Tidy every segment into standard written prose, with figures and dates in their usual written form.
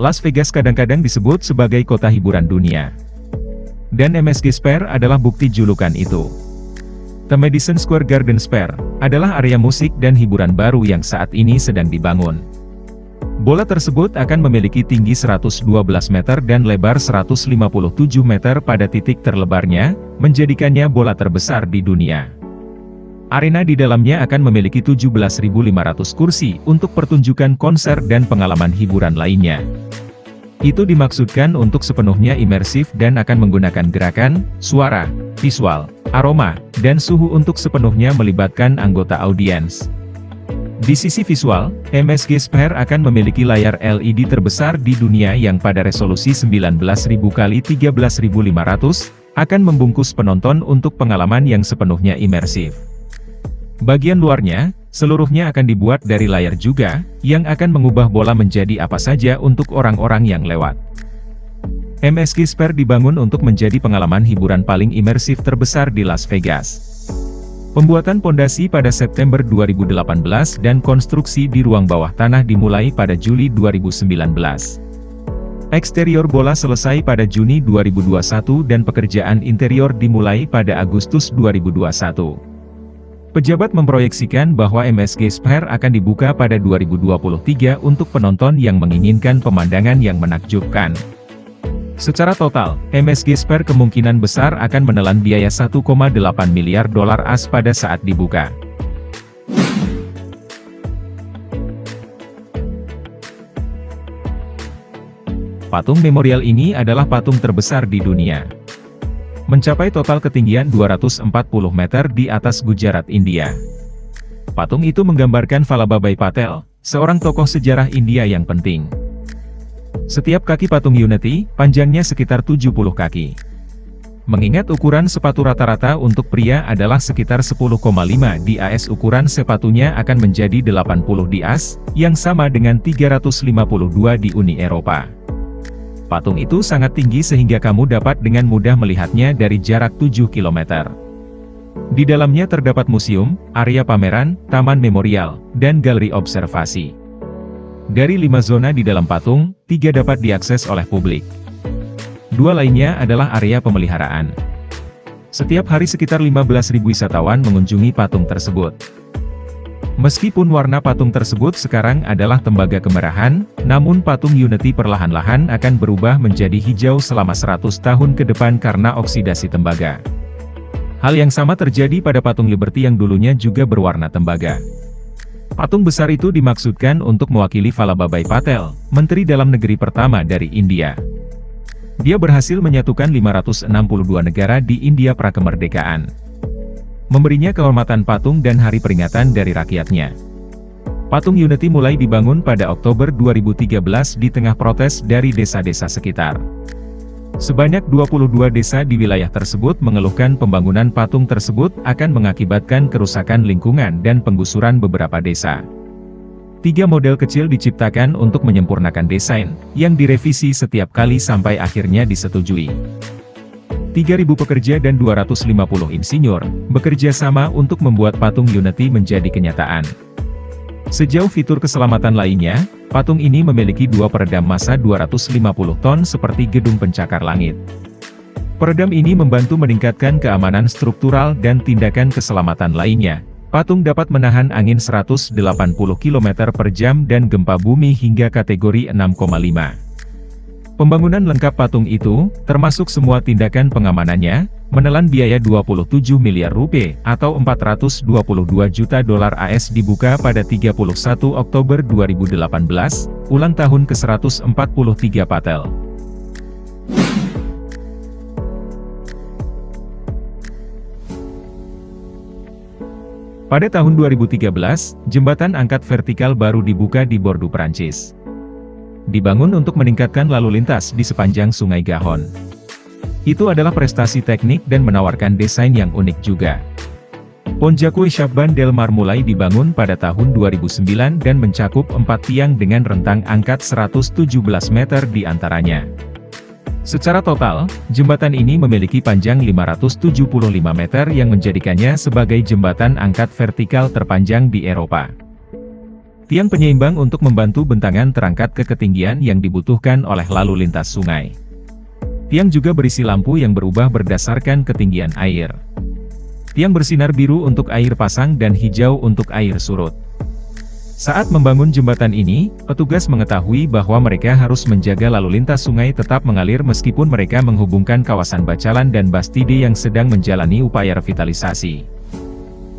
Las Vegas kadang-kadang disebut sebagai kota hiburan dunia. Dan MSG Sphere adalah bukti julukan itu. The Madison Square Garden Sphere adalah area musik dan hiburan baru yang saat ini sedang dibangun. Bola tersebut akan memiliki tinggi 112 meter dan lebar 157 meter pada titik terlebarnya, menjadikannya bola terbesar di dunia. Arena di dalamnya akan memiliki 17.500 kursi untuk pertunjukan konser dan pengalaman hiburan lainnya. Itu dimaksudkan untuk sepenuhnya imersif dan akan menggunakan gerakan, suara, visual, aroma, dan suhu untuk sepenuhnya melibatkan anggota audiens. Di sisi visual, MSG Sphere akan memiliki layar LED terbesar di dunia yang pada resolusi 19.000 x 13.500, akan membungkus penonton untuk pengalaman yang sepenuhnya imersif. Bagian luarnya, seluruhnya akan dibuat dari layar juga, yang akan mengubah bola menjadi apa saja untuk orang-orang yang lewat. MSG Sphere dibangun untuk menjadi pengalaman hiburan paling imersif terbesar di Las Vegas. Pembuatan pondasi pada September 2018 dan konstruksi di ruang bawah tanah dimulai pada Juli 2019. Eksterior bola selesai pada Juni 2021 dan pekerjaan interior dimulai pada Agustus 2021. Pejabat memproyeksikan bahwa MSG Sphere akan dibuka pada 2023 untuk penonton yang menginginkan pemandangan yang menakjubkan. Secara total, MSG Sphere kemungkinan besar akan menelan biaya 1,8 miliar dolar AS pada saat dibuka. Patung memorial ini adalah patung terbesar di dunia. Mencapai total ketinggian 240 meter di atas Gujarat, India. Patung itu menggambarkan Vallabhbhai Patel, seorang tokoh sejarah India yang penting. Setiap kaki patung Unity, panjangnya sekitar 70 kaki. Mengingat ukuran sepatu rata-rata untuk pria adalah sekitar 10,5 di AS, ukuran sepatunya akan menjadi 80 di AS, yang sama dengan 352 di Uni Eropa. Patung itu sangat tinggi sehingga kamu dapat dengan mudah melihatnya dari jarak 7 km. Di dalamnya terdapat museum, area pameran, taman memorial, dan galeri observasi. Dari 5 zona di dalam patung, 3 dapat diakses oleh publik. 2 lainnya adalah area pemeliharaan. Setiap hari sekitar 15.000 wisatawan mengunjungi patung tersebut. Meskipun warna patung tersebut sekarang adalah tembaga kemerahan, namun patung Unity perlahan-lahan akan berubah menjadi hijau selama 100 tahun ke depan karena oksidasi tembaga. Hal yang sama terjadi pada patung Liberty yang dulunya juga berwarna tembaga. Patung besar itu dimaksudkan untuk mewakili Vallabhbhai Patel, Menteri Dalam Negeri pertama dari India. Dia berhasil menyatukan 562 negara di India prakemerdekaan. Memberinya kehormatan patung dan hari peringatan dari rakyatnya. Patung Unity mulai dibangun pada Oktober 2013 di tengah protes dari desa-desa sekitar. Sebanyak 22 desa di wilayah tersebut mengeluhkan pembangunan patung tersebut akan mengakibatkan kerusakan lingkungan dan penggusuran beberapa desa. 3 model kecil diciptakan untuk menyempurnakan desain, yang direvisi setiap kali sampai akhirnya disetujui. 3.000 pekerja dan 250 insinyur, bekerja sama untuk membuat patung Unity menjadi kenyataan. Sejauh fitur keselamatan lainnya, patung ini memiliki 2 peredam massa 250 ton seperti gedung pencakar langit. Peredam ini membantu meningkatkan keamanan struktural dan tindakan keselamatan lainnya. Patung dapat menahan angin 180 km per jam dan gempa bumi hingga kategori 6,5. Pembangunan lengkap patung itu, termasuk semua tindakan pengamanannya, menelan biaya 27 miliar rupiah atau 422 juta dolar AS dibuka pada 31 Oktober 2018, ulang tahun ke-143 Patel. Pada tahun 2013, jembatan angkat vertikal baru dibuka di Bordeaux, Prancis. Dibangun untuk meningkatkan lalu lintas di sepanjang Sungai Garonne. Itu adalah prestasi teknik dan menawarkan desain yang unik juga. Pont Jacques Chapban del Mar mulai dibangun pada tahun 2009 dan mencakup 4 tiang dengan rentang angkat 117 meter di antaranya. Secara total, jembatan ini memiliki panjang 575 meter yang menjadikannya sebagai jembatan angkat vertikal terpanjang di Eropa. Tiang penyeimbang untuk membantu bentangan terangkat ke ketinggian yang dibutuhkan oleh lalu lintas sungai. Tiang juga berisi lampu yang berubah berdasarkan ketinggian air. Tiang bersinar biru untuk air pasang dan hijau untuk air surut. Saat membangun jembatan ini, petugas mengetahui bahwa mereka harus menjaga lalu lintas sungai tetap mengalir meskipun mereka menghubungkan kawasan Bacalan dan Bastide yang sedang menjalani upaya revitalisasi.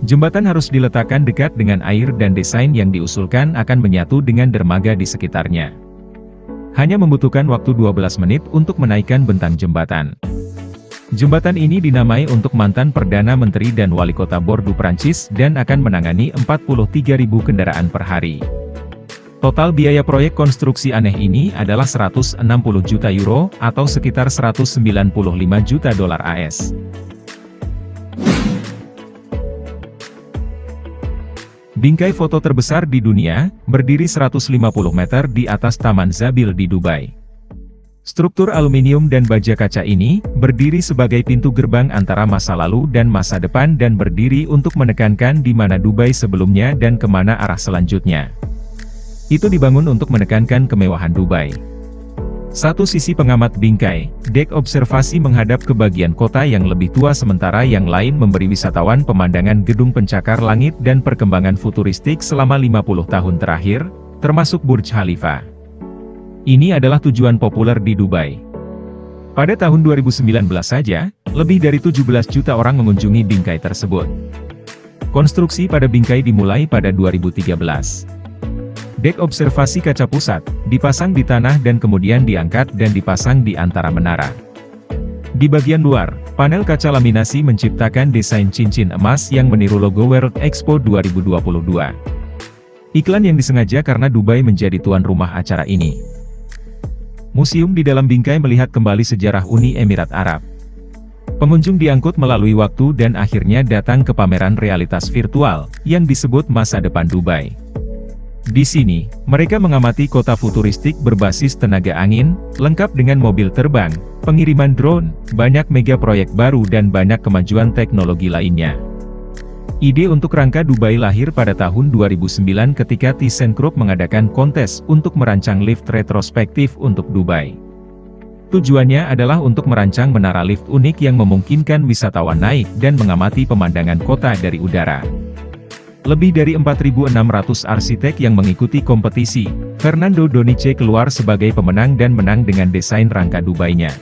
Jembatan harus diletakkan dekat dengan air dan desain yang diusulkan akan menyatu dengan dermaga di sekitarnya. Hanya membutuhkan waktu 12 menit untuk menaikkan bentang jembatan. Jembatan ini dinamai untuk mantan Perdana Menteri dan Wali Kota Bordeaux Prancis dan akan menangani 43.000 kendaraan per hari. Total biaya proyek konstruksi aneh ini adalah 160 juta euro atau sekitar 195 juta dolar AS. Bingkai foto terbesar di dunia, berdiri 150 meter di atas Taman Zabil di Dubai. Struktur aluminium dan baja kaca ini, berdiri sebagai pintu gerbang antara masa lalu dan masa depan dan berdiri untuk menekankan di mana Dubai sebelumnya dan kemana arah selanjutnya. Itu dibangun untuk menekankan kemewahan Dubai. Satu sisi pengamat bingkai, dek observasi menghadap ke bagian kota yang lebih tua sementara yang lain memberi wisatawan pemandangan gedung pencakar langit dan perkembangan futuristik selama 50 tahun terakhir, termasuk Burj Khalifa. Ini adalah tujuan populer di Dubai. Pada tahun 2019 saja, lebih dari 17 juta orang mengunjungi bingkai tersebut. Konstruksi pada bingkai dimulai pada 2013. Dek observasi kaca pusat, dipasang di tanah dan kemudian diangkat dan dipasang di antara menara. Di bagian luar, panel kaca laminasi menciptakan desain cincin emas yang meniru logo World Expo 2022. Iklan yang disengaja karena Dubai menjadi tuan rumah acara ini. Museum di dalam bingkai melihat kembali sejarah Uni Emirat Arab. Pengunjung diangkut melalui waktu dan akhirnya datang ke pameran realitas virtual, yang disebut Masa Depan Dubai. Di sini, mereka mengamati kota futuristik berbasis tenaga angin, lengkap dengan mobil terbang, pengiriman drone, banyak mega proyek baru dan banyak kemajuan teknologi lainnya. Ide untuk rangka Dubai lahir pada tahun 2009 ketika ThyssenKrupp mengadakan kontes untuk merancang lift retrospektif untuk Dubai. Tujuannya adalah untuk merancang menara lift unik yang memungkinkan wisatawan naik dan mengamati pemandangan kota dari udara. Lebih dari 4.600 arsitek yang mengikuti kompetisi, Fernando Donice keluar sebagai pemenang dan menang dengan desain rangka Dubai-nya.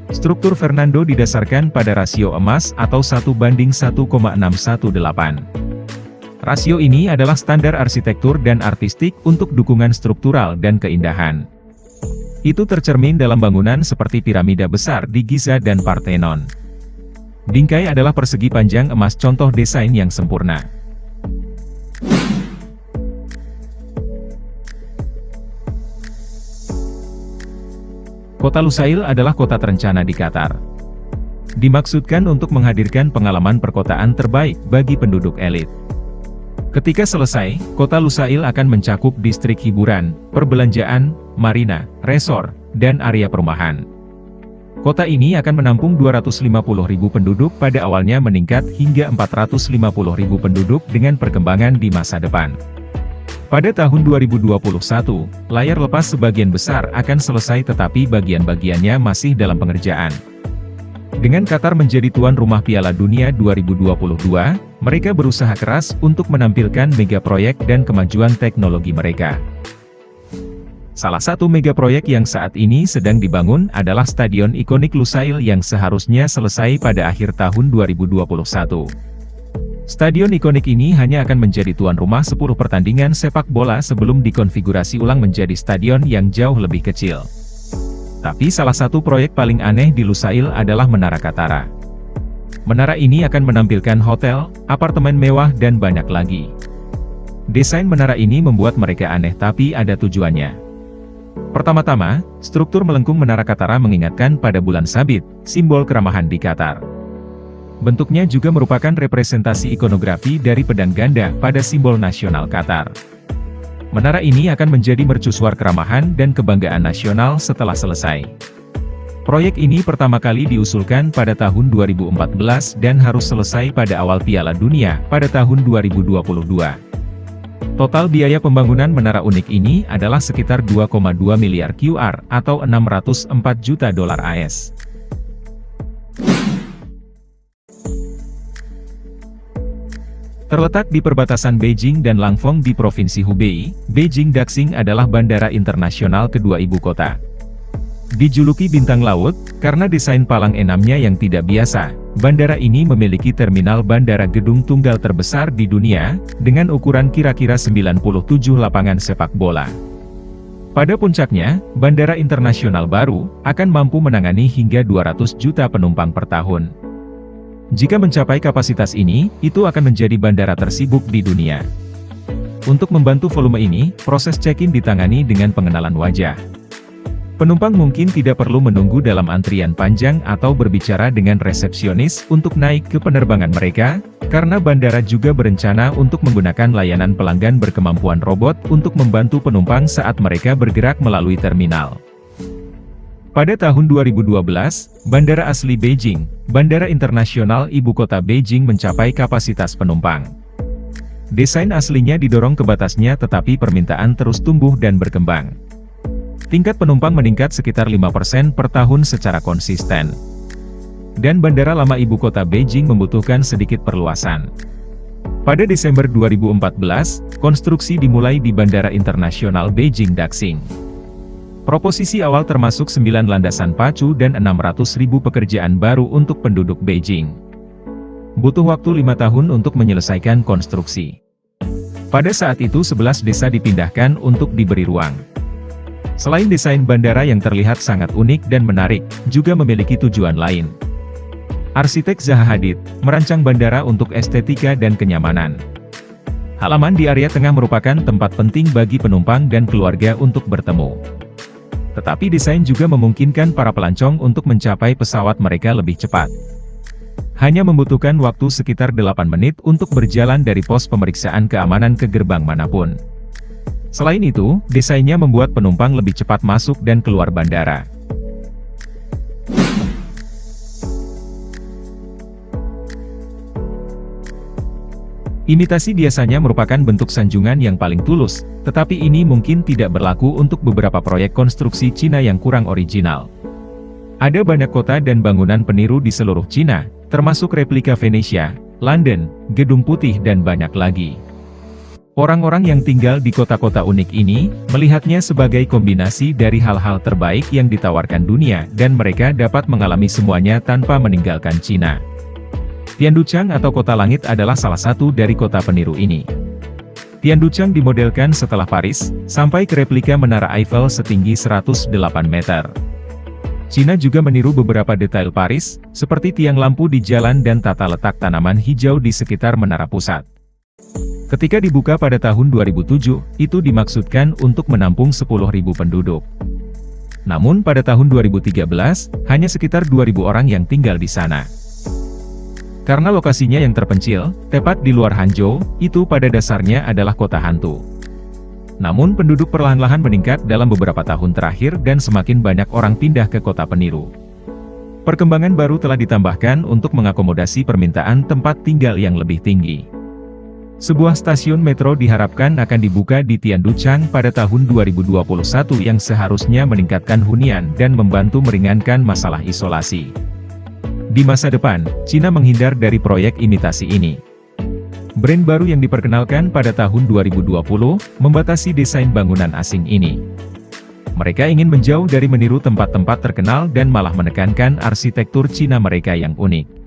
Struktur Fernando didasarkan pada rasio emas atau 1:1,618. Rasio ini adalah standar arsitektur dan artistik untuk dukungan struktural dan keindahan. Itu tercermin dalam bangunan seperti piramida besar di Giza dan Parthenon. Bingkai adalah persegi panjang emas contoh desain yang sempurna. Kota Lusail adalah kota terencana di Qatar. Dimaksudkan untuk menghadirkan pengalaman perkotaan terbaik bagi penduduk elit. Ketika selesai, kota Lusail akan mencakup distrik hiburan, perbelanjaan, marina, resor, dan area perumahan. Kota ini akan menampung 250.000 penduduk pada awalnya meningkat hingga 450.000 penduduk dengan perkembangan di masa depan. Pada tahun 2021, layar lepas sebagian besar akan selesai tetapi bagian-bagiannya masih dalam pengerjaan. Dengan Qatar menjadi tuan rumah Piala Dunia 2022, mereka berusaha keras untuk menampilkan mega proyek dan kemajuan teknologi mereka. Salah satu mega proyek yang saat ini sedang dibangun adalah Stadion Ikonik Lusail yang seharusnya selesai pada akhir tahun 2021. Stadion ikonik ini hanya akan menjadi tuan rumah 10 pertandingan sepak bola sebelum dikonfigurasi ulang menjadi stadion yang jauh lebih kecil. Tapi salah satu proyek paling aneh di Lusail adalah Menara Katara. Menara ini akan menampilkan hotel, apartemen mewah dan banyak lagi. Desain menara ini membuat mereka aneh tapi ada tujuannya. Pertama-tama, struktur melengkung Menara Katara mengingatkan pada bulan sabit, simbol keramahan di Qatar. Bentuknya juga merupakan representasi ikonografi dari pedang ganda pada simbol nasional Qatar. Menara ini akan menjadi mercusuar keramahan dan kebanggaan nasional setelah selesai. Proyek ini pertama kali diusulkan pada tahun 2014 dan harus selesai pada awal Piala Dunia pada tahun 2022. Total biaya pembangunan menara unik ini adalah sekitar 2,2 miliar QR atau 604 juta dolar AS. Terletak di perbatasan Beijing dan Langfang di Provinsi Hubei, Beijing Daxing adalah bandara internasional kedua ibu kota. Dijuluki bintang laut, karena desain palang enamnya yang tidak biasa, bandara ini memiliki terminal bandara gedung tunggal terbesar di dunia, dengan ukuran kira-kira 97 lapangan sepak bola. Pada puncaknya, bandara internasional baru, akan mampu menangani hingga 200 juta penumpang per tahun. Jika mencapai kapasitas ini, itu akan menjadi bandara tersibuk di dunia. Untuk membantu volume ini, proses check-in ditangani dengan pengenalan wajah. Penumpang mungkin tidak perlu menunggu dalam antrian panjang atau berbicara dengan resepsionis untuk naik ke penerbangan mereka, karena bandara juga berencana untuk menggunakan layanan pelanggan berkemampuan robot untuk membantu penumpang saat mereka bergerak melalui terminal. Pada tahun 2012, Bandara Asli Beijing, Bandara Internasional Ibu Kota Beijing mencapai kapasitas penumpang. Desain aslinya didorong ke batasnya tetapi permintaan terus tumbuh dan berkembang. Tingkat penumpang meningkat sekitar 5% per tahun secara konsisten. Dan bandara lama Ibu Kota Beijing membutuhkan sedikit perluasan. Pada Desember 2014, konstruksi dimulai di Bandara Internasional Beijing Daxing. Proposisi awal termasuk 9 landasan pacu dan 600.000 pekerjaan baru untuk penduduk Beijing. Butuh waktu 5 tahun untuk menyelesaikan konstruksi. Pada saat itu 11 desa dipindahkan untuk diberi ruang. Selain desain bandara yang terlihat sangat unik dan menarik, juga memiliki tujuan lain. Arsitek Zaha Hadid, merancang bandara untuk estetika dan kenyamanan. Halaman di area tengah merupakan tempat penting bagi penumpang dan keluarga untuk bertemu. Tetapi desain juga memungkinkan para pelancong untuk mencapai pesawat mereka lebih cepat. Hanya membutuhkan waktu sekitar 8 menit untuk berjalan dari pos pemeriksaan keamanan ke gerbang manapun. Selain itu, desainnya membuat penumpang lebih cepat masuk dan keluar bandara. Imitasi biasanya merupakan bentuk sanjungan yang paling tulus, tetapi ini mungkin tidak berlaku untuk beberapa proyek konstruksi Cina yang kurang original. Ada banyak kota dan bangunan peniru di seluruh Cina, termasuk replika Venesia, London, Gedung Putih dan banyak lagi. Orang-orang yang tinggal di kota-kota unik ini, melihatnya sebagai kombinasi dari hal-hal terbaik yang ditawarkan dunia dan mereka dapat mengalami semuanya tanpa meninggalkan Cina. Tianduchang atau Kota Langit adalah salah satu dari kota peniru ini. Tianduchang dimodelkan setelah Paris, sampai ke replika Menara Eiffel setinggi 108 meter. Cina juga meniru beberapa detail Paris, seperti tiang lampu di jalan dan tata letak tanaman hijau di sekitar menara pusat. Ketika dibuka pada tahun 2007, itu dimaksudkan untuk menampung 10.000 penduduk. Namun pada tahun 2013, hanya sekitar 2.000 orang yang tinggal di sana. Karena lokasinya yang terpencil, tepat di luar Hangzhou, itu pada dasarnya adalah kota hantu. Namun penduduk perlahan-lahan meningkat dalam beberapa tahun terakhir dan semakin banyak orang pindah ke kota peniru. Perkembangan baru telah ditambahkan untuk mengakomodasi permintaan tempat tinggal yang lebih tinggi. Sebuah stasiun metro diharapkan akan dibuka di Tianduchang pada tahun 2021 yang seharusnya meningkatkan hunian dan membantu meringankan masalah isolasi. Di masa depan, Cina menghindar dari proyek imitasi ini. Brand baru yang diperkenalkan pada tahun 2020, membatasi desain bangunan asing ini. Mereka ingin menjauh dari meniru tempat-tempat terkenal dan malah menekankan arsitektur Cina mereka yang unik.